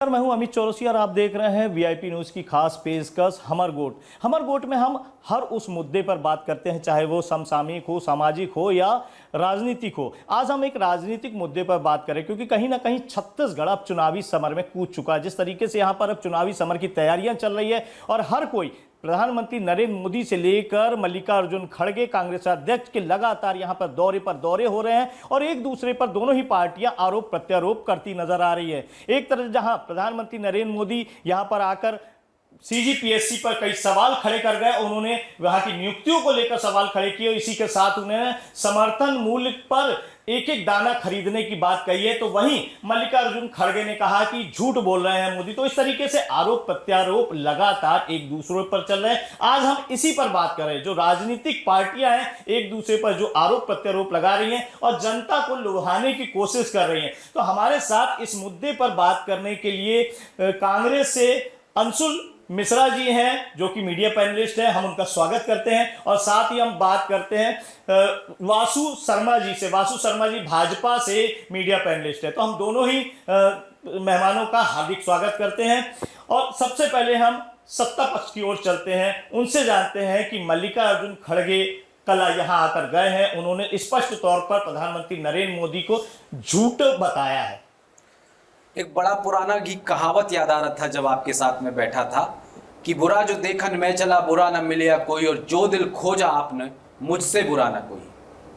मैं हूं अमित चौरसिया और आप देख रहे हैं वीआईपी न्यूज की खास पेशकश हमर गोट में हम हर उस मुद्दे पर बात करते हैं, चाहे वो समसामयिक हो, सामाजिक हो या राजनीतिक हो। आज हम एक राजनीतिक मुद्दे पर बात करें क्योंकि कहीं ना कहीं छत्तीसगढ़ अब चुनावी समर में कूद चुका है। जिस तरीके से यहां पर अब चुनावी समर की तैयारियां चल रही है और हर कोई प्रधानमंत्री नरेंद्र मोदी से लेकर मल्लिकार्जुन खड़गे कांग्रेस अध्यक्ष के लगातार यहां पर दौरे हो रहे हैं और एक दूसरे पर दोनों ही पार्टियां आरोप प्रत्यारोप करती नजर आ रही है। एक तरफ जहां प्रधानमंत्री नरेंद्र मोदी यहां पर आकर सीजीपीएससी पर कई सवाल खड़े कर गए, उन्होंने वहां की नियुक्तियों को लेकर सवाल खड़े किए और इसी के साथ उन्होंने समर्थन मूल्य पर एक एक दाना खरीदने की बात कही है। तो वहीं मल्लिकार्जुन खड़गे ने कहा कि झूठ बोल रहे हैं मोदी। तो इस तरीके से आरोप प्रत्यारोप लगातार एक दूसरे पर चल रहे हैं। आज हम इसी पर बात कर रहे हैं, जो राजनीतिक पार्टियां हैं एक दूसरे पर जो आरोप प्रत्यारोप लगा रही हैं और जनता को लुभाने की कोशिश कर रही हैं। तो हमारे साथ इस मुद्दे पर बात करने के लिए कांग्रेस से अंशुल मिश्रा जी हैं जो कि मीडिया पैनलिस्ट हैं, हम उनका स्वागत करते हैं। और साथ ही हम बात करते हैं वासु शर्मा जी से। वासु शर्मा जी भाजपा से मीडिया पैनलिस्ट है। तो हम दोनों ही मेहमानों का हार्दिक स्वागत करते हैं। और सबसे पहले हम सत्ता पक्ष की ओर चलते हैं, उनसे जानते हैं कि मल्लिकार्जुन खड़गे कल यहां आकर गए हैं, उन्होंने स्पष्ट तौर पर प्रधानमंत्री नरेंद्र मोदी को झूठ बताया है। एक बड़ा पुराना कहावत याद आ रहा था जब आपके साथ में बैठा था कि बुरा जो देखन मैं चला बुरा न मिले कोई, और जो दिल खोजा आपने मुझसे बुरा न कोई।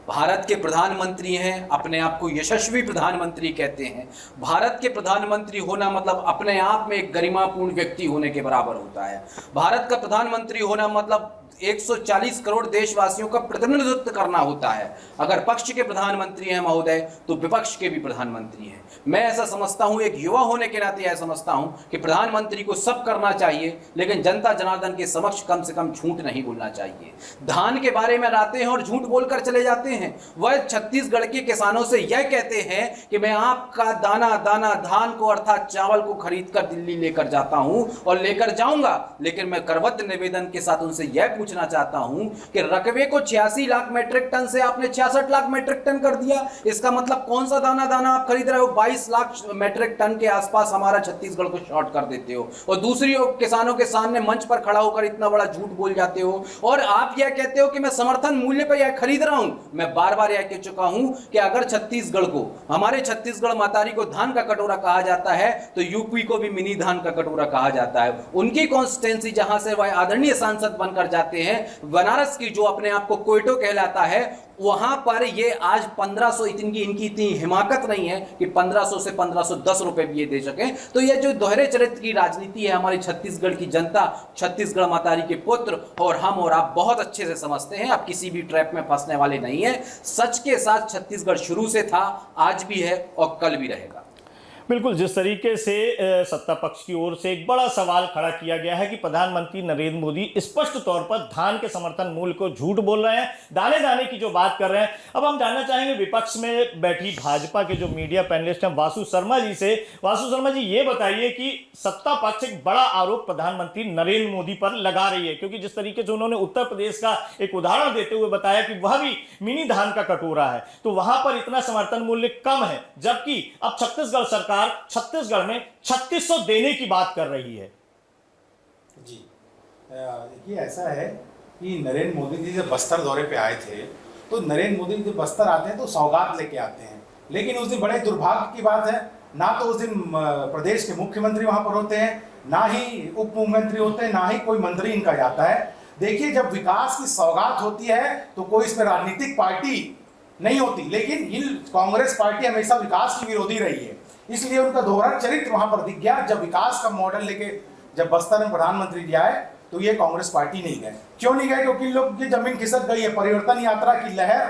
भारत के प्रधानमंत्री हैं, अपने आप को यशस्वी प्रधानमंत्री कहते हैं। भारत के प्रधानमंत्री होना मतलब अपने आप में एक गरिमापूर्ण व्यक्ति होने के बराबर होता है। भारत का प्रधानमंत्री होना मतलब 140 करोड़ देशवासियों का प्रतिनिधित्व करना होता है। अगर पक्ष के प्रधानमंत्री हैं महोदय तो विपक्ष के भी प्रधानमंत्री हैं। मैं ऐसा समझता हूं, एक युवा होने के नाते ऐसा समझता हूं कि प्रधानमंत्री को सब करना चाहिए, लेकिन जनता जनार्दन के समक्ष कम से कम झूठ नहीं बोलना चाहिए। धान के बारे में आते हैं और झूठ बोलकर चले जाते हैं। वह छत्तीसगढ़ के किसानों से यह कहते हैं कि मैं आपका दाना दाना धान को अर्थात चावल को खरीद कर दिल्ली लेकर जाता हूं और लेकर जाऊंगा, लेकिन मैं करवत निवेदन के साथ उनसे यह पूछना चाहता हूं कि रकबे को 86 लाख मेट्रिक टन से आपने 66 लाख मेट्रिक टन कर दिया। इसका मतलब कौन सा दाना दाना आप खरीद रहे हो? 22 लाख मेट्रिक टन के आसपास हमारा छत्तीसगढ़ को शॉर्ट कर देते हो और दूसरी ओर किसानों के सामने मंच पर खड़ा होकर इतना बड़ा झूठ बोल जाते हो। और आप यह कहते हो कि मैं समर्थन मूल्य पर यह खरीद रहा हूं। मैं बार बार यह कह चुका हूं कि अगर छत्तीसगढ़ को, हमारे छत्तीसगढ़ मातारी को धान का कटोरा कहा जाता है तो यूपी को भी मिनी धान का कटोरा कहा जाता है। उनकी कॉन्स्टिट्यूंसी जहां से वह आदरणीय सांसद बनकर जाते हैं, बनारस की जो अपने आप को कोयटो कहलाता है, वहां पर ये आज 1500, इनकी इतनी हिमाकत नहीं है कि 1500 से 1510 रुपए भी ये दे सके। तो ये जो दोहरे चरित्र की राजनीति है हमारी छत्तीसगढ़ की जनता, छत्तीसगढ़ मातारी के पुत्र और हम और आप बहुत अच्छे से समझते हैं। आप किसी भी ट्रैप में फंसने वाले नहीं है। सच के साथ छत्तीसगढ़ शुरू से था, आज भी है और कल भी रहेगा। बिल्कुल, जिस तरीके से सत्ता पक्ष की ओर से एक बड़ा सवाल खड़ा किया गया है कि प्रधानमंत्री नरेंद्र मोदी स्पष्ट तौर पर धान के समर्थन मूल्य को झूठ बोल रहे हैं, दाने दाने की जो बात कर रहे हैं। अब हम जानना चाहेंगे विपक्ष में बैठी भाजपा के जो मीडिया पैनलिस्ट हैं वासु शर्मा जी से। वासु शर्मा जी, ये बताइए कि सत्ता पक्ष एक बड़ा आरोप प्रधानमंत्री नरेंद्र मोदी पर लगा रही है, क्योंकि जिस तरीके से उन्होंने उत्तर प्रदेश का एक उदाहरण देते हुए बताया कि वह भी मिनी धान का कटोरा है, तो वहां पर इतना समर्थन मूल्य कम है, जबकि अब छत्तीसगढ़ सरकार छत्तीसगढ़ में 3600 देने की बात कर रही है। जी देखिए, ऐसा है कि नरेंद्र मोदी जी जब बस्तर दौरे पे आए थे तो नरेंद्र मोदी जब बस्तर आते हैं तो सौगात लेके आते हैं, लेकिन उस दिन बड़े दुर्भाग्य की बात है, ना तो उस दिन प्रदेश के मुख्यमंत्री वहां पर होते हैं, ना ही उप मुख्यमंत्री होते हैं, ना ही कोई मंत्री इनका जाता है। देखिए, जब विकास की सौगात होती है तो कोई इसमें राजनीतिक पार्टी नहीं होती, लेकिन कांग्रेस पार्टी हमेशा विकास की विरोधी रही है, इसलिए उनका दोहरा चरित्र वहां पर दिख गया। जब विकास का मॉडल लेके जब बस्तर में प्रधानमंत्री जी आए तो ये कांग्रेस पार्टी नहीं गए। क्यों नहीं गए? क्योंकि इन लोग की जमीन खिसक गई है। परिवर्तन यात्रा की लहर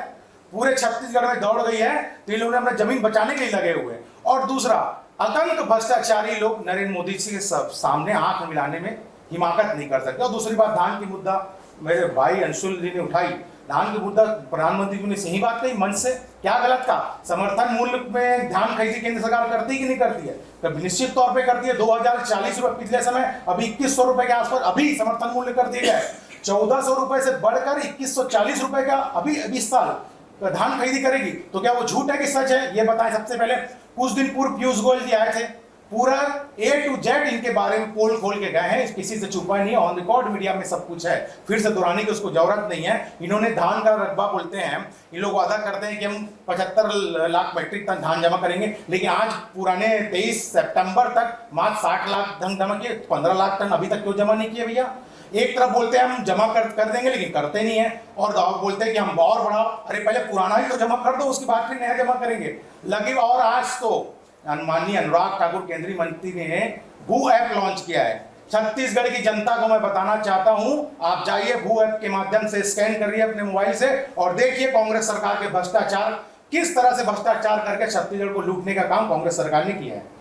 पूरे छत्तीसगढ़ में दौड़ गई है, तो इन लोगों ने अपना जमीन बचाने के लिए लगे हुए। और दूसरा, आतंक भ्रष्टाचारी लोग नरेंद्र मोदी जी के सामने आंख मिलाने में हिमाकत नहीं कर सकते। और दूसरी बात, धान की मुद्दा मेरे भाई अंशुल जी ने उठाई। धान की मुद्दा प्रधानमंत्री जी ने सही बात कही, मंच से क्या गलत कहा? समर्थन मूल्य में धान खरीदी केंद्र सरकार करती कि नहीं करती है? तब निश्चित तौर पे करती है। 2040 रुपए पिछले समय, अभी 2100 रुपए के आसपास अभी समर्थन मूल्य कर दिया गया है। 1400 रुपए से बढ़कर 2140 रुपए का अभी 20 साल धान खरीदी करेगी। तो क्या वो झूठ है कि सच है? ये बताएं। सबसे पहले कुछ दिन पूर्व पीयूष गोयल जी आए थे, पूरा A to Z इनके बारे में पोल खोल के गए हैं, किसी से छुपा नहीं है, ऑन रिकॉर्ड मीडिया में सब कुछ है, फिर से दोहराने की उसको जरूरत नहीं है। इन्होंने धान का रकबा बोलते हैं, इन लोग वादा करते हैं कि हम 75 लाख मैट्रिक टन धान जमा करेंगे, लेकिन आज पुराने 23 सितंबर तक मात्र 60 लाख टन जमा किए, 15 लाख टन अभी तक क्यों जमा नहीं किए भैया? एक तरफ बोलते हैं हम जमा कर देंगे, लेकिन करते नहीं है, और बोलते हैं कि हम और बढ़ाओ। अरे पहले पुराना ही तो जमा कर दो, उसके बाद फिर नया जमा करेंगे लगे। और आज तो माननीय अनुराग ठाकुर केंद्रीय मंत्री ने भू ऐप लॉन्च किया है। छत्तीसगढ़ की जनता को मैं बताना चाहता हूं, आप जाइए भू ऐप के माध्यम से स्कैन करिए अपने मोबाइल से और देखिए कांग्रेस सरकार के भ्रष्टाचार, किस तरह से भ्रष्टाचार करके छत्तीसगढ़ को लूटने का काम कांग्रेस सरकार ने किया है।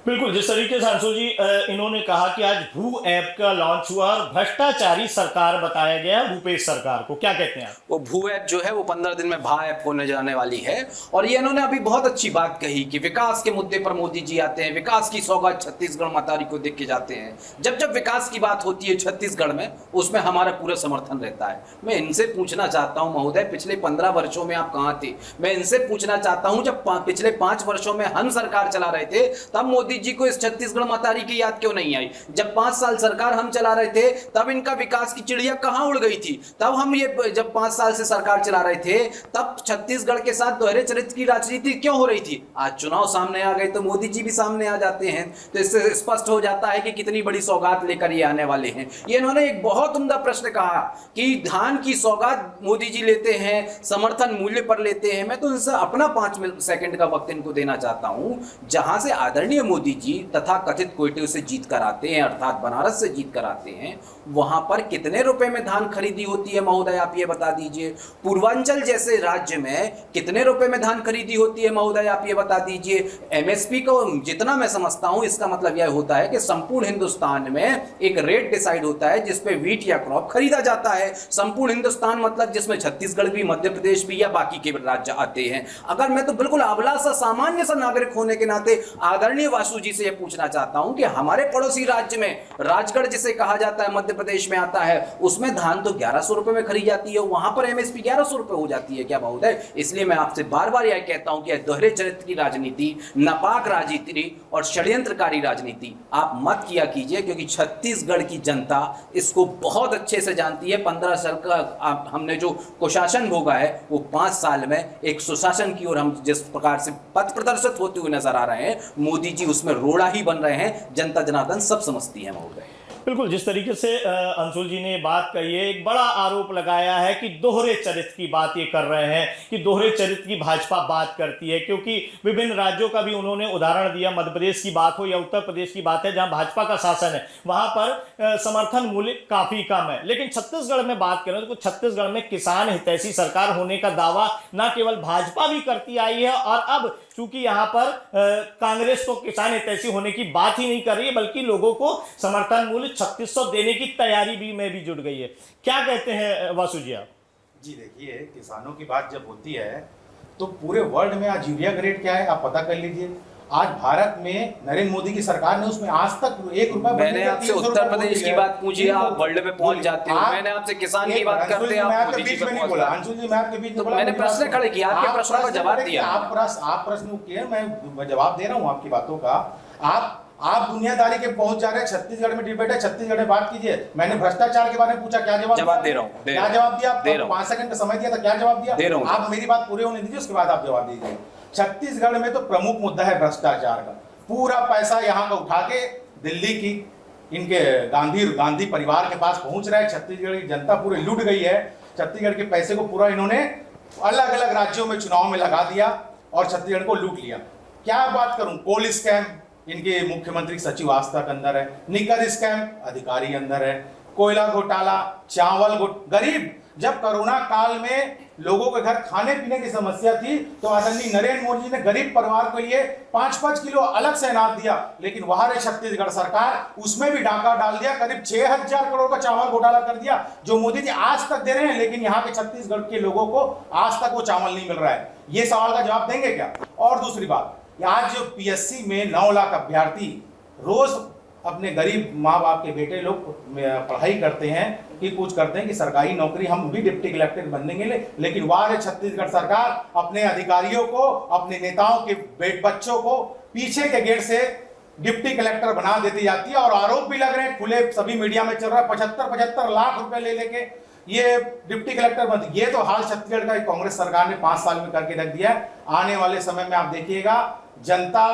बिल्कुल, जिस तरीके से अंशु जी इन्होंने कहा कि आज भू ऐप का लॉन्च हुआ और भ्रष्टाचारी सरकार बताया गया भूपेश सरकार को, क्या कहते हैं आप? वो भू ऐप जो है वो 15 दिन में भा ऐप होने जाने वाली है। और ये इन्होंने अभी बहुत अच्छी बात कही कि विकास के मुद्दे पर मोदी जी आते हैं, विकास की सौगात छत्तीसगढ़ मतारी को देख के जाते हैं। जब जब विकास की बात होती है छत्तीसगढ़ में, उसमें हमारा पूरा समर्थन रहता है। मैं इनसे पूछना चाहता हूं महोदय, पिछले 15 वर्षों में आप कहां थे? मैं इनसे पूछना चाहता हूं, जब पिछले 5 वर्षों में हम सरकार चला रहे थे, तब मोदी जी को इस छत्तीसगढ़ मतारी की याद क्यों नहीं आई? जब 5 साल सरकार हम चला रहे थे, तब इनका विकास की चिड़िया कहां उड़ गई थी? तब हम ये जब 5 साल से सरकार चला रहे थे, तब छत्तीसगढ़ के साथ दोहरे चरित्र की राजनीति क्यों हो रही थी? आज चुनाव सामने आ गए तो मोदी जी भी सामने आ जाते हैं, तो इससे स्पष्ट हो जाता है कि कितनी बड़ी सौगात लेकर ये आने वाले हैं। ये इन्होंने एक बहुत उम्दा प्रश्न कहा कि धान की सौगात मोदी जी लेते हैं, समर्थन मूल्य पर लेते हैं। मैं तो इनसे अपना 5 सेकंड का वक्त इनको देना चाहता हूं। जहां से आदरणीय मोदी जी तथा कथित कोयटे से जीत कर आते हैं, अर्थात बनारस से जीत कर आते हैं, वहां पर कितने रुपए में धान खरीदी होती है महोदय, आप ये बता दीजिए। पूर्वांचल जैसे राज्य में कितने रुपए में धान खरीदी होती है महोदय, आप ये बता दीजिए। एमएसपी को जितना मैं समझता हूं, इसका मतलब यह होता है कि संपूर्ण हिंदुस्तान में एक रेट डिसाइड होता है जिसपे वीट या क्रॉप खरीदा जाता है। संपूर्ण हिंदुस्तान मतलब जिसमें छत्तीसगढ़ भी, मध्य प्रदेश भी या बाकी के राज्य आते हैं। अगर मैं तो बिल्कुल अबला सा सामान्य सा नागरिक होने के नाते आदरणीय वासु जी से पूछना चाहता हूं कि हमारे पड़ोसी राज्य में राजगढ़ जिसे कहा जाता है, मध्य प्रदेश में आता है, उसमें धान तो 1100 रुपए में खरीदी जाती है, वहां पर एमएसपी 1100 रुपए हो जाती है क्या महोदय? इसलिए मैं आपसे बार बार यह कहता हूं कि दोहरे चरित्र की राजनीति, नापाक राजनीति और षड्यंत्रकारी राजनीति आप मत किया कीजिए, क्योंकि छत्तीसगढ़ की जनता इसको बहुत अच्छे से जानती है। 15 साल का हमने जो कुशासन भोगा है, वो 5 साल में एक सुशासन की ओर हम जिस प्रकार से पथ प्रदर्शित होते हुए नजर आ रहे हैं, मोदी जी उसमें रोड़ा ही बन रहे हैं। जनता जनार्दन सब समझती है महोदय। बिल्कुल, जिस तरीके से अंशुल जी ने बात कही है, एक बड़ा आरोप लगाया है कि दोहरे चरित्र की बात ये कर रहे हैं कि दोहरे चरित्र की भाजपा बात करती है, क्योंकि विभिन्न राज्यों का भी उन्होंने उदाहरण दिया। मध्य प्रदेश की बात हो या उत्तर प्रदेश की बात है, जहां भाजपा का शासन है, वहां पर समर्थन मूल्य काफी कम है। लेकिन छत्तीसगढ़ में बात करें तो छत्तीसगढ़ में किसान हितैषी सरकार होने का दावा न केवल भाजपा भी करती आई है, और अब चूंकि यहाँ पर कांग्रेस तो किसान हितैषी होने की बात ही नहीं कर रही है, बल्कि लोगों को समर्थन मूल्य 3600 देने की तैयारी भी में भी जुट गई है। क्या कहते हैं वासु जी आप? जी देखिए, किसानों की बात जब होती है तो पूरे वर्ल्ड में आज यूरिया ग्रेड क्या है आप पता कर लीजिए। आज भारत में नरेंद्र मोदी की सरकार ने उसमें आज तक 1 रुपया, मैंने आपसे उत्तर प्रदेश की बात पूछी, आप वर्ल्ड में पहुंच जाते हो। मैंने आपसे किसान की बात करते हैं, आप मोदी जी पे पहुंच गए। अंशुल जी, मैं आपके बीच में बोला, मैंने प्रश्न खड़े किया, आपके प्रश्नों का जवाब दिया। आप प्रश्न किए, मैं जवाब दे रहा हूं आपकी बातों का। आप दुनियादारी के पहुंच जा रहे हैं। छत्तीसगढ़ में डिबेट है, छत्तीसगढ़ में बात कीजिए। मैंने भ्रष्टाचार के बारे में पूछा, क्या जवाब दे रहा हूं? क्या जवाब दिया? आपको 5 सेकंड का समय दिया था, क्या जवाब दिया? आप मेरी बात पूरी होने दीजिए, उसके बाद आप जवाब दीजिए। छत्तीसगढ़ में तो प्रमुख मुद्दा है भ्रष्टाचार का। पूरा पैसा यहाँ का उठा के दिल्ली की इनके गांधी परिवार के पास पहुंच रहा है। छत्तीसगढ़ की जनता पूरी लूट गई है। छत्तीसगढ़ के पैसे को पूरा इन्होंने अलग अलग राज्यों में चुनाव में लगा दिया और छत्तीसगढ़ को लूट लिया। क्या बात करूं, कोल स्कैम इनके मुख्यमंत्री सचिव आज तक अंदर है, निकर स्कैम अधिकारी अंदर है, कोयला घोटाला, चावल गरीब, जब कोरोना काल में लोगों के घर खाने पीने की समस्या थी तो आदरणीय नरेंद्र मोदी जी ने गरीब परिवार के लिए 5-5 किलो अलग से अनाज दिया। लेकिन वहां रही छत्तीसगढ़ सरकार, उसमें भी डाका डाल दिया, करीब 6000 करोड़ का चावल घोटाला कर दिया, जो मोदी जी आज तक दे रहे हैं। लेकिन यहाँ के छत्तीसगढ़ के लोगों को आज तक वो चावल नहीं मिल रहा है। ये सवाल का जवाब देंगे क्या? और दूसरी बात, आज जो पीएससी में 9 लाख अभ्यर्थी रोज अपने गरीब माँ बाप के बेटे लोग पढ़ाई करते हैं कि कुछ करते हैं कि सरकारी नौकरी हम भी डिप्टी कलेक्टर बन देंगे, लेकिन वहां छत्तीसगढ़ सरकार अपने अधिकारियों को, अपने नेताओं के बच्चों को पीछे के गेट से डिप्टी कलेक्टर बना देती जाती है, और आरोप भी लग रहे हैं, खुले सभी मीडिया में चल रहा है, 75 लाख रुपए ले लेके ये डिप्टी कलेक्टर बन। ये तो हाल छत्तीसगढ़ का कांग्रेस सरकार ने 5 साल में करके रख दिया है। आने वाले समय में आप देखिएगा, जनता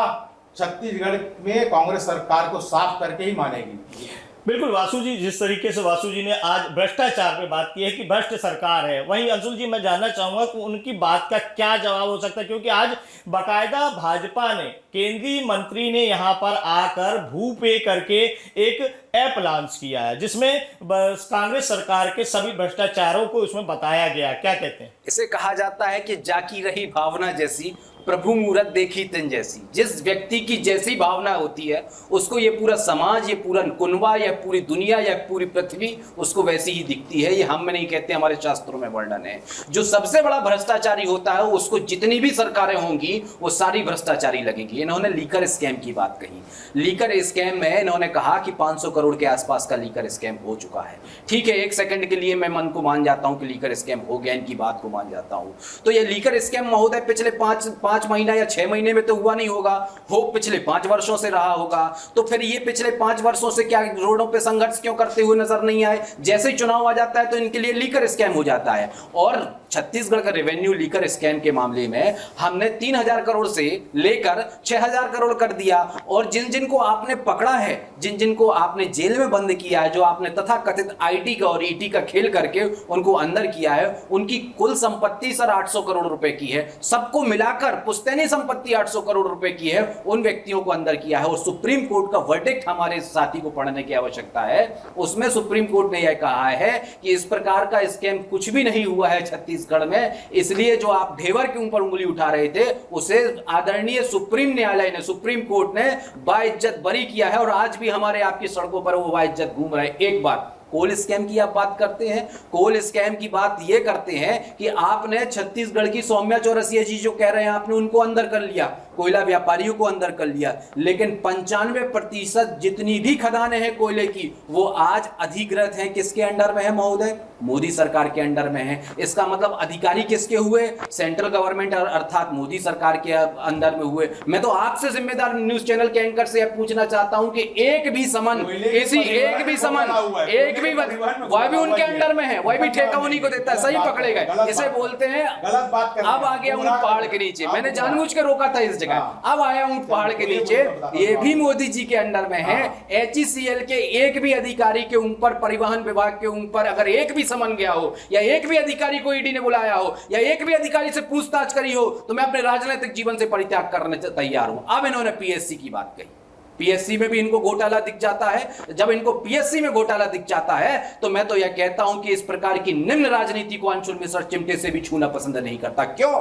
छत्तीसगढ़ में कांग्रेस सरकार को साफ करके ही मानेगी। बिल्कुल वासु जी, जिस तरीके से वासु जी ने आज भ्रष्टाचार पे बात की है कि भ्रष्ट सरकार है, वहीं अंशुल जी मैं जानना चाहूंगा कि उनकी बात का क्या जवाब हो सकता है, क्योंकि आज बाकायदा भाजपा ने, केंद्रीय मंत्री ने यहां पर आकर भू पे करके एक ऐप लॉन्च किया है जिसमें कांग्रेस सरकार के सभी भ्रष्टाचारों को उसमें बताया गया। क्या कहते हैं? इसे कहा जाता है कि जाकी रही भावना जैसी, प्रभु मूरत देखी तिन जैसी। जिस व्यक्ति की जैसी भावना होती है उसको ये पूरा समाज, ये पूरा कुनबा, या पूरी दुनिया, या पूरी पृथ्वी उसको वैसी ही दिखती है। ये हम नहीं कहते, हमारे शास्त्रों में वर्णन है। जो सबसे बड़ा भ्रष्टाचारी होता है उसको जितनी भी सरकारें होंगी वो सारी भ्रष्टाचारी लगेंगी। इन्होंने लीकर स्कैम की बात कही। लीकर स्कैम में इन्होंने कहा कि 500 करोड़ के आसपास का लीकर स्कैम हो चुका है। ठीक है, एक सेकंड के लिए मैं मन को मान जाता हूं कि लीकर स्कैम हो गया, इनकी बात को मान जाता हूं। तो ये लीकर स्कैम महोदय पिछले 5 महीना या 6 महीने में तो हुआ नहीं होगा, हो पिछले 5 वर्षों से रहा होगा। तो फिर ये पिछले 5 वर्षों से क्या रोडों पे संघर्ष क्यों करते हुए नजर नहीं आए? जैसे ही चुनाव आ जाता है तो इनके लिए लीकर स्कैम हो जाता है। और छत्तीसगढ़ का रेवेन्यू लीकर स्कैम के मामले में हमने 3000 करोड़ से लेकर 6000 करोड़ कर दिया। और जिन जिनको आपने पकड़ा है, जिन जिनको आपने जेल में बंद किया है, जो आपने तथाकथित आईटी का और ईटी का खेल करके उनको अंदर किया है, उनकी कुल संपत्ति सर 800 करोड़ रुपए की है। सबको मिलाकर पुश्तैनी संपत्ति 800 करोड़ रुपए की है। उन व्यक्तियों को अंदर किया है। और सुप्रीम कोर्ट का वर्डिक्ट हमारे साथी को पढ़ने की आवश्यकता है। उसमें सुप्रीम कोर्ट ने यह कहा है कि इस प्रकार का स्कैम कुछ भी नहीं हुआ है छत्तीसगढ़ में। इसलिए जो आप ढेवर के ऊपर उंगली उठा रहे थे उसे आदरणीय सुप्रीम न्यायालय ने, सुप्रीम कोर्ट ने बाइज्जत बरी किया है। और आज भी हमारे आपकी सड़कों पर वो बाइज्जत घूम रहे हैं। एक बात, कोल स्कैम की आप बात करते हैं, कोल स्कैम की बात ये करते हैं कि आपने छत्तीसगढ़ की सौम्या चौरसिया जी जो कह रहे हैं आपने उनको अंदर कर लिया, कोयला व्यापारियों को अंदर कर लिया। लेकिन 95% जितनी भी खदानें हैं कोयले की वो आज अधिग्रहित हैं। किसके अंडर में है महोदय? मोदी सरकार के अंडर में है। इसका मतलब अधिकारी किसके हुए? सेंट्रल गवर्नमेंट अर्थात मोदी सरकार के अंदर में हुए। मैं तो आपसे जिम्मेदार न्यूज चैनल के एंकर से पूछना चाहता हूं कि एक भी समन, किसी एक भी समन, एक भी वह भी उनके अंडर में है, वह भी ठेका उन्हीं को देता है। सही पकड़े गए। इसे बोलते हैं गलत बात। अब आ गया ऊंट पहाड़ के नीचे। मैंने जानबूझ के रोका था इस जगह। अब आया ऊंट पहाड़ के नीचे। ये भी मोदी जी के अंडर में है। HECL के एक भी अधिकारी के ऊपर, परिवहन विभाग के ऊपर अगर एक भी समन गया हो, या एक भी अधिकारी को ईडी ने बुलाया हो, या एक भी अधिकारी से पूछताछ करी हो, तो मैं अपने राजनीतिक जीवन से परित्याग करने तैयार हूं। अब इन्होंने PSC की बात कही। PSC में भी इनको घोटाला दिख जाता है। जब इनको PSC में घोटाला दिख जाता है तो मैं तो यह कहता हूं कि इस प्रकार की निम्न राजनीति को अंशुल मिश्र चिमटे से भी छूना पसंद नहीं करता। क्यों?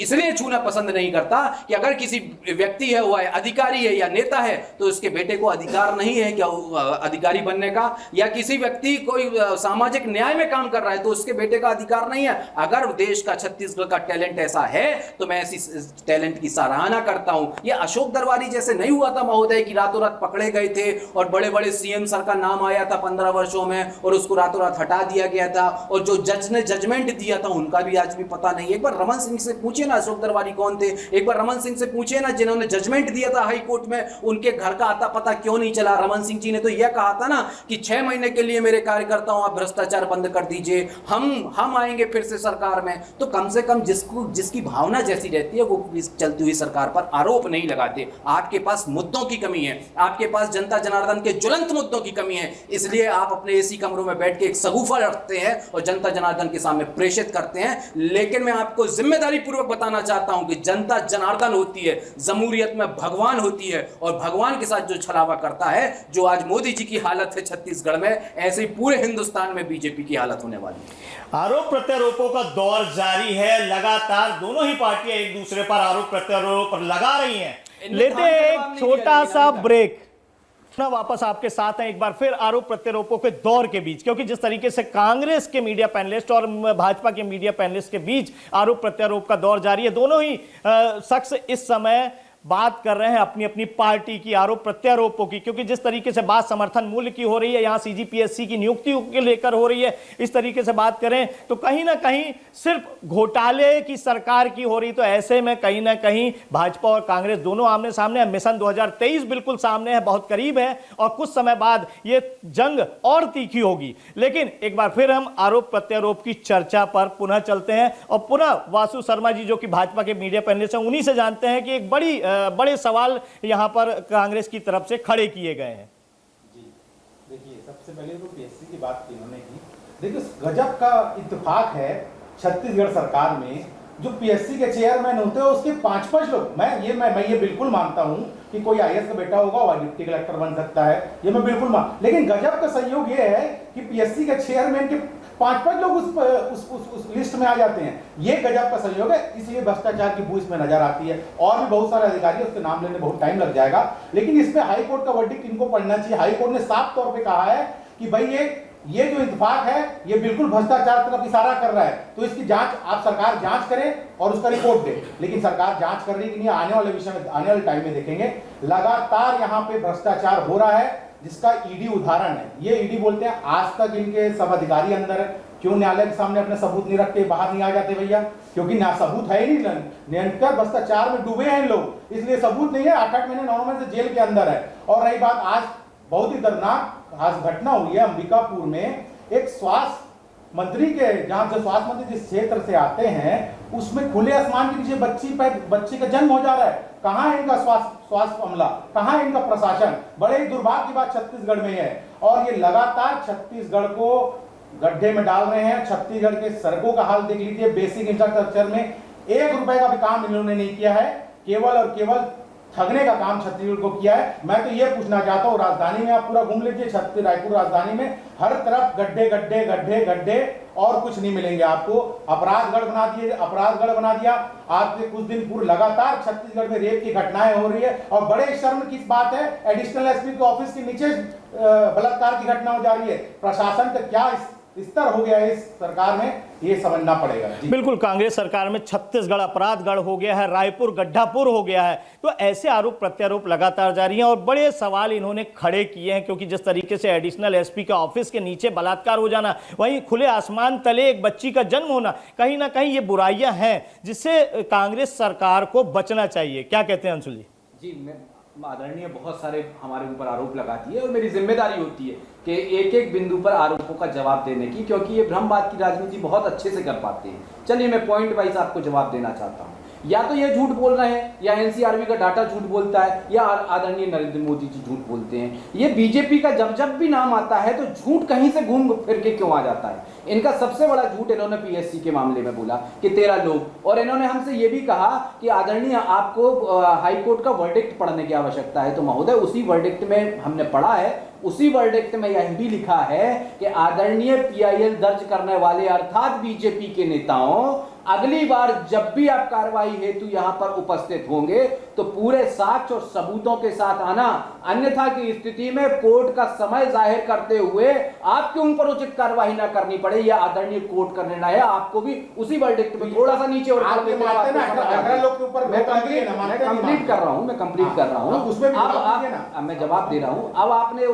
इसलिए छूना पसंद नहीं करता कि अगर किसी व्यक्ति है, वो अधिकारी है या नेता है, तो उसके बेटे को अधिकार नहीं है क्या अधिकारी बनने का? या किसी व्यक्ति कोई सामाजिक न्याय में काम कर रहा है तो उसके बेटे का अधिकार नहीं है? अगर देश का, छत्तीसगढ़ का टैलेंट ऐसा है तो मैं ऐसी टैलेंट की सराहना करता हूं। ये अशोक दरबारी जैसे नहीं हुआ था महोदय कि रातों रात पकड़े गए थे और बड़े बड़े CM सर का नाम आया था 15 वर्षों में और उसको रातों रात हटा दिया गया था। और जो जज ने जजमेंट दिया था उनका भी आज भी पता नहीं। एक बार रमन सिंह से पूछिए ना अशोक दरबारी कौन थे। एक बार रमन सिंह से पूछिए ना जिन्होंने जजमेंट दिया था हाई कोर्ट में, उनके घर का आता पता क्यों नहीं चला। रमन सिंह जी ने तो यह कहा था ना कि 6 महीने के लिए मेरे कार्यकर्ताओं आप भ्रष्टाचार बंद कर दीजिए, हम आएंगे फिर से सरकार में। तो कम से कम जिसकी भावना जैसी रहती है वो चलती हुई सरकार पर आरोप नहीं लगाते। आपके पास मुद्दों की कमी है, आपके पास जनता जनार्दन के ज्वलंत मुद्दों की कमी है, इसलिए आप अपने एसी कमरों में बैठ के एक सगुफा रखते हैं और जनता जनार्दन के सामने प्रेषित करते हैं। लेकिन मैं आपको जिम्मेदारी पूर्वक बताना चाहता हूं कि जनता जनार्दन होती है, जमहूरियत में भगवान होती है, और भगवान के साथ जो छलावा करता है, जो आज मोदी जी की हालत है छत्तीसगढ़ में, ऐसे ही पूरे हिंदुस्तान में बीजेपी की हालत होने वाली है। आरोप प्रत्यारोपों का दौर जारी है। लगातार दोनों ही पार्टियां एक दूसरे पर आरोप प्रत्यारोप लगा रही हैं। लेते हैं एक छोटा सा ब्रेक, वापस आपके साथ हैं एक बार फिर आरोप प्रत्यारोपों के दौर के बीच, क्योंकि जिस तरीके से कांग्रेस के मीडिया पैनलिस्ट और भाजपा के मीडिया पैनलिस्ट के बीच आरोप प्रत्यारोप का दौर जारी है, दोनों ही शख्स इस समय बात कर रहे हैं अपनी अपनी पार्टी की आरोप प्रत्यारोपों की, क्योंकि जिस तरीके से बात समर्थन मूल्य की हो रही है, यहां सीजीपीएससी की नियुक्ति के लेकर हो रही है, इस तरीके से बात करें तो कहीं ना कहीं सिर्फ घोटाले की सरकार की हो रही। तो ऐसे में कहीं ना कहीं भाजपा और कांग्रेस दोनों आमने सामने है। मिशन 2023 बिल्कुल सामने है, बहुत करीब है, और कुछ समय बाद ये जंग और तीखी होगी। लेकिन एक बार फिर हम आरोप प्रत्यारोप की चर्चा पर पुनः चलते हैं और पुनः वासु शर्मा जी, जो कि भाजपा के मीडिया पैनलिस्ट हैं, उन्हीं से जानते हैं कि एक बड़े सवाल यहां पर कांग्रेस की तरफ से खड़े किए गए हैं। जी देखिए, सबसे पहले तो पीएससी की बात इन्होंने की। देखिए, गजब का इत्तेफाक है छत्तीसगढ़ सरकार में, जो पीएससी के चेयरमैन होते हैं उसके 5-5 लोग। मैं ये बिल्कुल मानता हूं कि कोई आईएएस का बेटा होगा और डिप्टी कलेक्टर बन सकता है, ये मैं बिल्कुल लेकिन गजब का संयोग ये है कि पीएससी के चेयरमैन के 5-5 लोग उस लिस्ट में आ जाते हैं। ये गजब का संयोग है, इसलिए भ्रष्टाचार की बू इसमें नजर आती है। और भी बहुत सारे अधिकारी, उसके नाम लेने बहुत टाइम लग जाएगा, लेकिन इसमें हाई कोर्ट का वर्डिक्ट इनको पढ़ना चाहिए। हाई कोर्ट ने साफ तौर पर कहा है कि भाई ये जो इत्तेफाक है ये बिल्कुल भ्रष्टाचार तरफ इशारा कर रहा है, तो इसकी जांच आप सरकार जांच करे और उसका रिपोर्ट दे। लेकिन सरकार जांच कर रही कि नहीं, आने वाले विषय में, आने वाले टाइम में देखेंगे। लगातार यहाँ पे भ्रष्टाचार हो रहा है, जिसका ईडी उदाहरण है। ये ईडी बोलते हैं, आज तक इनके सब अधिकारी अंदर है। क्यों न्यायालय के सामने अपने सबूत नहीं रखते, बाहर नहीं आ जाते भैया? क्योंकि ना सबूत है ही नहीं, निरंतर भ्रष्टाचार में डूबे हैं लोग, इसलिए सबूत नहीं है। 8-8 महीने 9 महीने से जेल के अंदर है। और रही बात, आज बहुत ही दर्दनाक आज घटना हुई है अंबिकापुर में, एक स्वास्थ्य मंत्री के, जहां से स्वास्थ्य मंत्री जिस क्षेत्र से आते हैं, उसमें खुले आसमान के नीचे बच्ची का जन्म हो जा रहा है। कहां है इनका स्वास्थ्य अमला, कहां है इनका प्रशासन? बड़े ही दुर्भाग्य की बात छत्तीसगढ़ में है। और ये लगातार छत्तीसगढ़ को गड्ढे में डाल रहे हैं। छत्तीसगढ़ के सड़कों का हाल देख लीजिए, बेसिक इंफ्रास्ट्रक्चर में 1 रुपए का भी काम इन्होंने नहीं किया है, केवल और केवल ठगने का काम छत्तीसगढ़ को किया है। मैं तो ये पूछना चाहता हूँ, राजधानी में आप पूरा घूम लीजिए, रायपुर राजधानी में हर तरफ गड्ढे गड्ढे गड्ढे गड्ढे, और कुछ नहीं मिलेंगे आपको। अपराधगढ़ बना दिया। आज से कुछ दिन पूर्व लगातार छत्तीसगढ़ में रेप की घटनाएं हो रही है, और बड़े शर्म की बात है, एडिशनल एसपी के ऑफिस के नीचे बलात्कार की घटना हो जा रही है। प्रशासन का क्या स्तर हो गया है इस सरकार में, ये समझना पड़ेगा। बिल्कुल, कांग्रेस सरकार में छत्तीसगढ़ अपराधगढ़ हो गया है, रायपुर गड्ढापुर हो गया है। तो ऐसे आरोप प्रत्यारोप लगातार जारी हैं और बड़े सवाल इन्होंने खड़े किए हैं, क्योंकि जिस तरीके से एडिशनल एसपी के ऑफिस के नीचे बलात्कार हो जाना, वहीं खुले आसमान तले एक बच्ची का जन्म होना, कहीं ना कहीं ये बुराइयां हैं जिससे कांग्रेस सरकार को बचना चाहिए। क्या कहते हैं अंशुल जी? जी, मैं आदरणीय बहुत सारे हमारे ऊपर आरोप लगाती है और मेरी जिम्मेदारी होती है कि एक एक बिंदु पर आरोपों का जवाब देने की, क्योंकि ये भ्रमवाद की राजनीति बहुत अच्छे से कर पाते हैं। चलिए मैं पॉइंट वाइज आपको जवाब देना चाहता हूँ। या तो ये झूठ बोल रहे हैं, या एनसीआरबी का डाटा झूठ बोलता है, या आदरणीय नरेंद्र मोदी जी झूठ बोलते हैं। ये बीजेपी का जब जब भी नाम आता है तो झूठ कहीं से घूम फिर के क्यों आ जाता है। इनका सबसे बड़ा झूठ इन्होंने पीएससी के मामले में बोला कि 13 लोग, और इन्होंने हमसे ये भी कहा कि आदरणीय आपको हाईकोर्ट का वर्डिक्ट पढ़ने की आवश्यकता है। तो महोदय, उसी वर्डिक्ट में हमने पढ़ा है, उसी वर्डिक्ट में यह भी लिखा है कि आदरणीय पीआईएल दर्ज करने वाले अर्थात बीजेपी के नेताओं अगली बार जब भी आप कार्रवाई हेतु यहां पर उपस्थित होंगे तो पूरे साक्ष्य और सबूतों के साथ आना, अन्यथा की स्थिति में कोर्ट का समय जाहिर करते हुए आपके ऊपर उचित कार्रवाई ना करनी पड़े। यह आदरणीय कोर्ट का निर्णय है। आपको भी उसी वर्डिक्ट में थोड़ा सा नीचे और मैं कंप्लीट कर रहा हूं अब मैं जवाब दे रहा हूं। अब आपने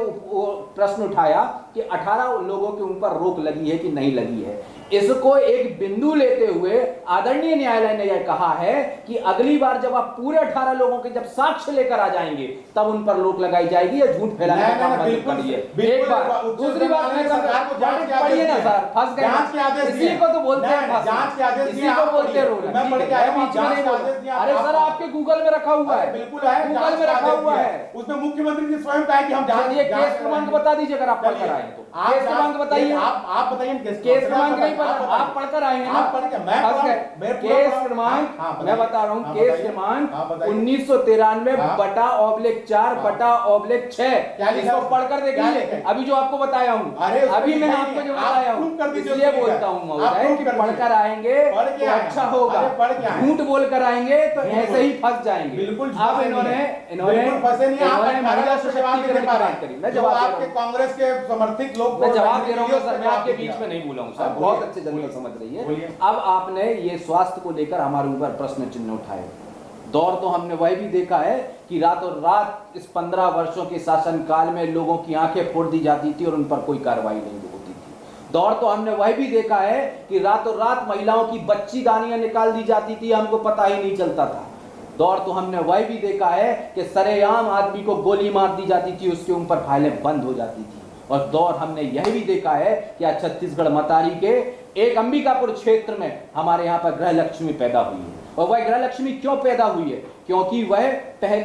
प्रश्न उठाया कि 18 लोगों के ऊपर रोक लगी है कि नहीं लगी है। इसको एक बिंदु लेते हुए आदरणीय न्यायालय ने यह कहा है कि अगली बार जब आप पूरे 18 लोगों के जब साक्ष्य लेकर आ जाएंगे तब उन पर रोक लगाई जाएगी या झूठ फैलाने का काम बंद करिए। एक बार। दूसरी बात, पढ़िए ना सर, फंस गए। इसी को तो बोलते हैं इसी को बोलते हैं। अरे सर, आपके गूगल में रखा हुआ है, बिल्कुल है, गूगल में रखा हुआ है। उसमें मुख्यमंत्री जी स्वयं कहा कि हम केस क्रमांक बता दीजिए अगर आप पढ़कर आए तो। केस क्रमांक बताइए। आप बताइए केस क्रमांक नहीं पता, आप पढ़कर आएंगे ना। केस क्रमांक मैं बता रहा हूँ, केस क्रमांक 1993/4/6 इसको पढ़कर देखिए। अभी जो आपको बताया हूँ, अभी मैंने आपको जो बताया हूँ, इसलिए बोलता हूँ महोदय कि पढ़कर आएंगे तो अच्छा होगा। झूठ बोलकर आएंगे तो ऐसे ही फंस जाएंगे। अब इन्होंने महिला सशक्तिकरण की बात करी। मैं जवाब आपके कांग्रेस के समर्थित लोग, मैं जवाब दे रहा हूँ सर, मैं आपके बीच में नहीं बोला हूँ सर, बहुत अच्छे जनरल समझ रही है। अब आपने ये स्वास्थ्य को लेकर हमारे ऊपर प्रश्न चिन्ह उठाए। दौर तो हमने वह भी देखा है कि रातों रात इस 15 वर्षों के शासनकाल में लोगों की आंखें फोड़ दी जाती थी और उन पर कोई कार्रवाई नहीं होती थी। दौर तो हमने वह भी देखा है कि रातों रात महिलाओं की बच्चीदानियां निकाल दी जाती थी, हमको पता ही नहीं चलता था। दौर तो हमने वह भी देखा है कि सरेआम आदमी को गोली मार दी जाती थी, उसके ऊपर फाइलें बंद हो जाती थी। और दौर हमने यह भी देखा है कि आज छत्तीसगढ़ मतारी के एक अंबिकापुर क्षेत्र में हमारे यहाँ पर गृह लक्ष्मी पैदा हुई है। और वह गृह लक्ष्मी क्यों पैदा हुई है? क्योंकि वह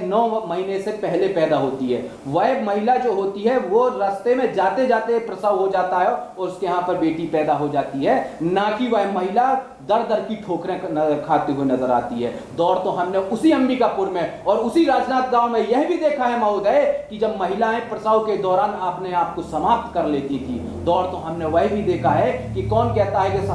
9 महीने से पहले पैदा होती है। वह महिला जो होती है वो रास्ते में जाते जाते प्रसव हो जाता है और उसके यहाँ पर बेटी पैदा हो जाती है, ना कि वह महिला दर दर की ठोकरें खाते हुए नजर आती है। दौर तो हमने उसी अंबिकापुर में और उसी राजनाथ गांव में यह भी देखा है महोदय कि जब महिलाएं प्रसव के दौरान अपने आप को समाप्त कर लेती थी। दौर तो हमने वह भी देखा है कि कौन कहता है कि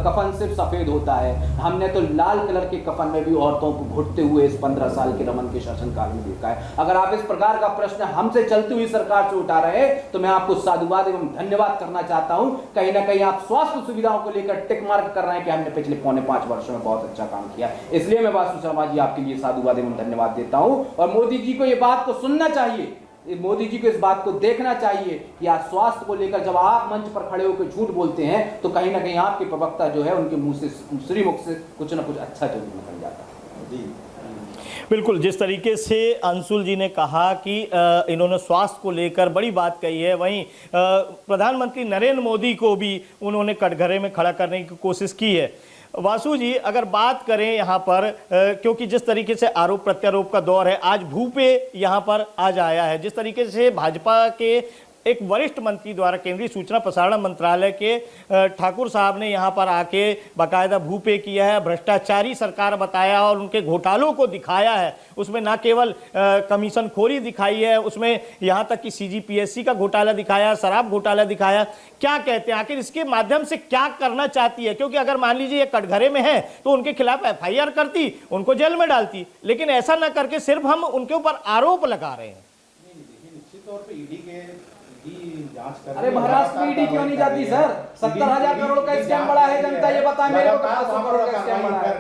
कफन सिर्फ सफेद होता है। हमने तो लाल कलर के कफन में भी औरतों को घुटते हुए इस 15 साल के रमन के शासनकाल में देखा है। अगर आप इस प्रकार का प्रश्न हमसे चलती हुई सरकार से उठा रहे हैं तो मैं आपको साधुवाद एवं धन्यवाद करना चाहता हूं। कहीं ना कहीं आप स्वास्थ्य सुविधाओं को लेकर टिक मार्क कर रहे हैं कि हमने पिछले 4.5 वर्षों में बहुत अच्छा काम किया। इसलिए मैं वासु शर्मा जी आपके लिए साधुवाद एवं धन्यवाद देता हूं। और मोदी जी को यह बात को सुनना चाहिए, मोदी जी को इस बात को देखना चाहिए कि आज स्वास्थ्य को लेकर जब आप मंच पर खड़े होकर झूठ बोलते हैं तो कहीं ना कहीं आपके प्रवक्ता जो है उनके मुंह से श्रीमुख से कुछ ना कुछ अच्छा जरूर निकल जाता है। जी बिल्कुल, जिस तरीके से अंशुल जी ने कहा कि इन्होंने स्वास्थ्य को लेकर बड़ी बात कही है, वहीं प्रधानमंत्री नरेंद्र मोदी को भी उन्होंने कटघरे में खड़ा करने की कोशिश की है। वासु जी, अगर बात करें यहाँ पर क्योंकि जिस तरीके से आरोप प्रत्यारोप का दौर है, आज भूपे यहाँ पर आज आया है। जिस तरीके से भाजपा के एक वरिष्ठ मंत्री द्वारा केंद्रीय सूचना प्रसारण मंत्रालय के ठाकुर साहब ने यहाँ पर आके बाकायदा भूपे किया है, भ्रष्टाचारी सरकार बताया और उनके घोटालों को दिखाया है। उसमें ना केवल कमीशन खोरी दिखाई है, उसमें यहाँ तक कि CGPSC का घोटाला दिखाया, शराब घोटाला दिखाया। क्या कहते हैं, आखिर इसके माध्यम से क्या करना चाहती है? क्योंकि अगर मान लीजिए ये कटघरे में है तो उनके खिलाफ FIR करती, उनको जेल में डालती, लेकिन ऐसा ना करके सिर्फ हम उनके ऊपर आरोप लगा रहे हैं। निश्चित तौर पे ईडी के जांच कर। अरे महाराष्ट्र में ईडी क्यों नहीं जाती सर? 70,000 करोड़ का स्कैम बड़ा है, जनता ये बताए मेरे को। 500 करोड़ का स्कैम बड़ा है,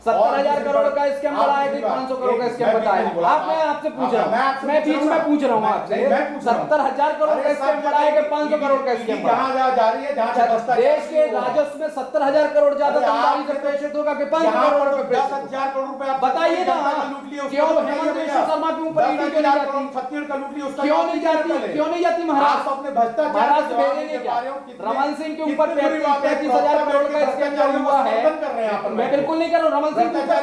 70,000 करोड़ का स्कैम बड़ा है कि 500 करोड़ का स्कैम बताए? आप, मैं आपसे पूछ रहा हूँ, मैं बीच में पूछ रहा हूँ आपसे, 70,000 करोड़ का स्कैम बड़ा है कि 500 करोड़ का स्कैम बड़ा है? देश के राजस्व में 70,000 करोड़ ज्यादा दमदारी से प्रेषित होगा कि 500 करोड़ का प्रेषित? बताइए ना, क्यों हेमंत बिश्व शर्मा के ऊपर ईडी क्यों नहीं जाती? क्यों नहीं जाती? क्यों नहीं जाती महाराष्ट्र? महाराष्ट्र भेजेंगे क्या? रमन सिंह के ऊपर 35,000 करोड़ का स्कैम जो हुआ है, मैं बिल्कुल नहीं कर रहा हूं। रमन सिंह के ऊपर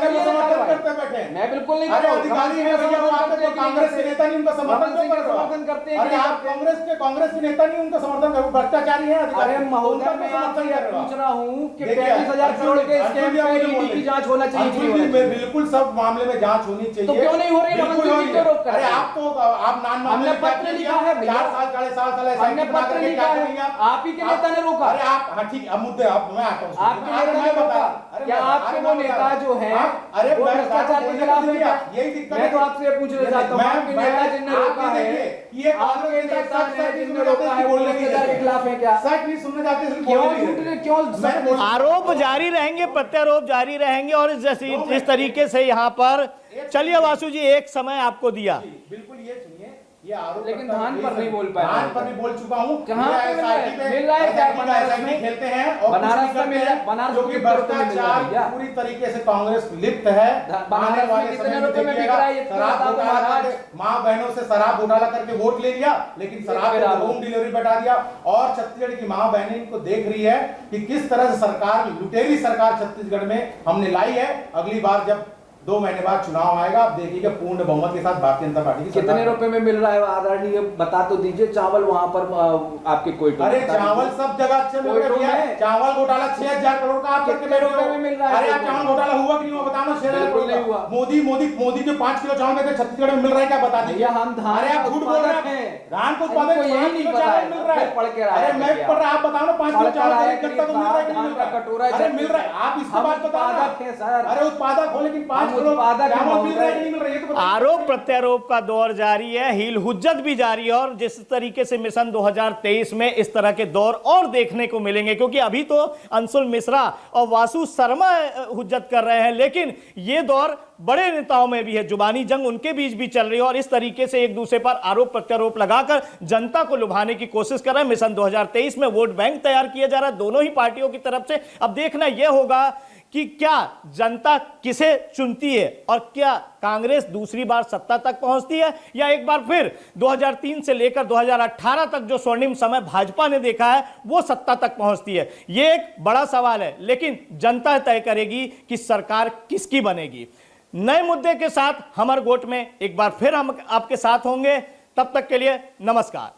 मैं बिल्कुल नहीं कर रहा हूं। कांग्रेस के नेता नहीं उनका समर्थन करते हैं। आप कांग्रेस के नेता नहीं उनका समर्थन कर, भ्रष्टाचारी है। अरे महोदय, मैं आपसे पूछ रहा हूं कि 35,000 करोड़ के स्कैम पे ईडी की जांच होना चाहिए। बिल्कुल सब मामले में जांच होनी चाहिए। तो क्यों नहीं हो रही? रमन सिंह जी क्यों रोक कर? अरे आप हमने पत्र लिखा है, 4 साल 4.5 साल हमने पत्र लिखा है, आप ही के नेता ने रोका। अरे आप, हाँ ठीक, अब मुद्दे आप, मैं आता हूं। आपके नेता ने रोका क्या? आपके वो नेता जो है वो भ्रष्टाचार के खिलाफ है क्या? यही दिक्कत। मैं तो आपसे पूछना चाहता हूँ, आपके नेता जिनने रोका है, ये आपके नेता ने जिनने रोका है वो भ्रष्टाचार के खिलाफ है क्या? सच नहीं सुनना चाहते? क्यों आरोप जारी रहेंगे, प्रत्यारोप जारी रहेंगे। और जिस तरीके से यहाँ पर, चलिए वासु जी, एक समय आपको दिया, बिल्कुल ये सुनिए, ये आरोप, लेकिन धान पर नहीं बोल पाया। धान पर नहीं बोल चुका हूँ। कहाँ पे मिल रहा है? क्या बनारस में खेलते हैं और बनारस में मिल रहा है? बनारस जो कि भ्रष्टाचार पूरी तरीके से कांग्रेस लिप्त है। बनारस में कितने रुपए में बिक रहा है? शराब घोटाला, माँ बहनों से शराब घोटाला करके वोट ले लिया, लेकिन शराब को होम डिलीवरी बैठा दिया। और छत्तीसगढ़ की माँ बहनें इनको देख रही है कि किस तरह से सरकार, लुटेरी सरकार छत्तीसगढ़ में हमने लाई है। अगली बार जब 2 महीने बाद चुनाव आएगा, आप देखिएगा पूर्ण बहुमत के साथ भारतीय जनता पार्टी की सरकार। कितने रुपए में मिल रहा है आदरणीय, बता तो दीजिए। चावल वहां पर आपके कोई, अरे चावल सब जगह अच्छे मिल रहे हैं। चावल घोटाला 6,000 करोड़ का आप कितने रुपए में मिल रहा है? अरे आप चावल घोटाला हुआ कि नहीं हुआ बताओ ना। 6,000 करोड़ नहीं हुआ। मोदी जो 5 किलो चावल में छत्तीसगढ़ में मिल रहा है क्या बता दीजिए। हम धान, अरे आप झूठ बोल रहे हैं। धान को उत्पादन यही नहीं पता है, मिल रहा है। पढ़ के अरे मैं पढ़ रहा, आप बताओ ना 5 किलो चावल कितना तो मिल रहा है कि नहीं मिल रहा? कटोरा अरे मिल रहा है, आप इसको बात बताओ ना। अरे उत्पादक हो, लेकिन 5 किलो चावल मिल रहा है कि नहीं मिल रहा है? आरोप प्रत्यारोप का दौर जारी है, हील हुज्जत भी जारी है। और जिस तरीके से मिशन 2023 में इस तरह के दौर और देखने को मिलेंगे, क्योंकि अभी तो अंशुल मिश्रा और वासु शर्मा हुज्जत कर रहे हैं, लेकिन ये दौर बड़े नेताओं में भी है, जुबानी जंग उनके बीच भी चल रही है और इस तरीके से एक दूसरे पर आरोप प्रत्यारोप लगाकर जनता को लुभाने की कोशिश कर रहे हैं। मिशन 2023 में वोट बैंक तैयार किया जा रहा है दोनों ही पार्टियों की तरफ से। अब देखना यह होगा कि क्या जनता किसे चुनती है और क्या कांग्रेस दूसरी बार सत्ता तक पहुंचती है या एक बार फिर 2003 से लेकर 2018 तक जो स्वर्णिम समय भाजपा ने देखा है वो सत्ता तक पहुंचती है। ये एक बड़ा सवाल है, लेकिन जनता तय करेगी कि सरकार किसकी बनेगी। नए मुद्दे के साथ हमर गोट में एक बार फिर हम आपके साथ होंगे। तब तक के लिए नमस्कार।